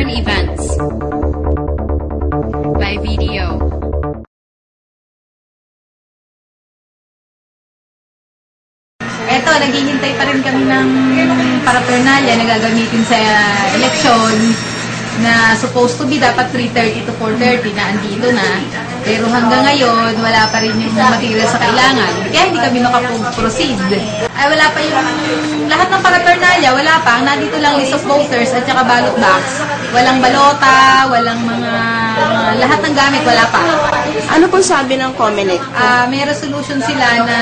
Current events by video. Eto, naghihintay pa rin kami ng paraphernalia na gagamitin sa eleksyon na supposed to be dapat 3:30 to 4:30 na andito na. Pero hanggang ngayon, wala pa rin yung material sa kailangan. Kaya hindi kami makaproceed. Ay, wala pa yung lahat ng paraphernalia, wala pa. Nandito lang list of voters at saka ballot box. Walang balota, walang lahat ng gamit, wala pa. Ano po sabi ng COMELEC? May resolution sila na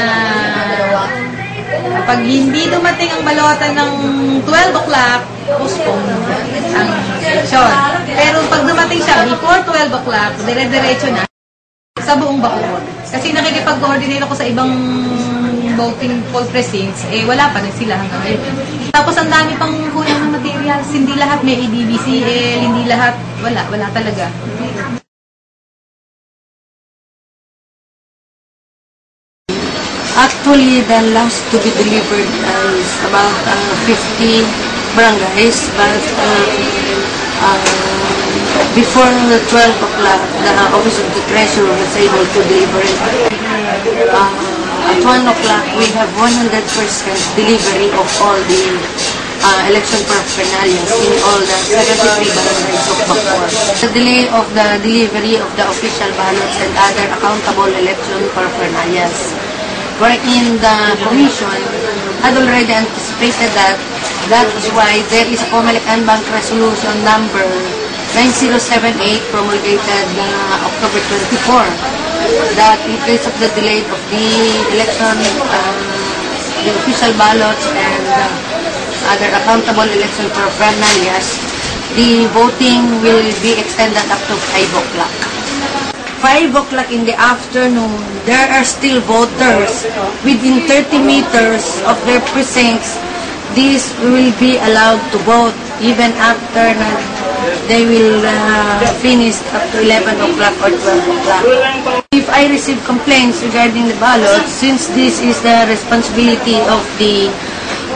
pag hindi dumating ang balota ng 12 o'clock, postpone ang election. Pero pag dumating siya before 12 o'clock, dire-diretso na sa buong Bacoor. Kasi nakikipag-coordinate ako sa ibang voting poll precincts, wala pa rin sila hanggang ngayon. Tapos ang dami pang kulang ng materials, hindi lahat may EDBCL, hindi lahat, wala talaga. Actually, the last to be delivered is about 50 barangays, but before the 12 o'clock, the Office of the Treasurer was able to deliver it. At 1 o'clock, we have 100% delivery of all the election paraphernalia in all the 73 barangays of Bacoor. The delay of the delivery of the official ballots and other accountable election paraphernalia, wherein the Commission had already anticipated that is why there is a COMELEC and Bank Resolution number 9078 promulgated October 24 that in case of the delay of the election, the official ballots and other accountable election paraphernalia, the voting will be extended up to 5 o'clock. 5 o'clock in the afternoon, there are still voters within 30 meters of their precincts. These will be allowed to vote even after they will finish up to 11 o'clock or 12 o'clock. If I receive complaints regarding the ballots, since this is the responsibility of the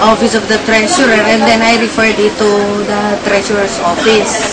Office of the Treasurer, and then I referred it to the Treasurer's office.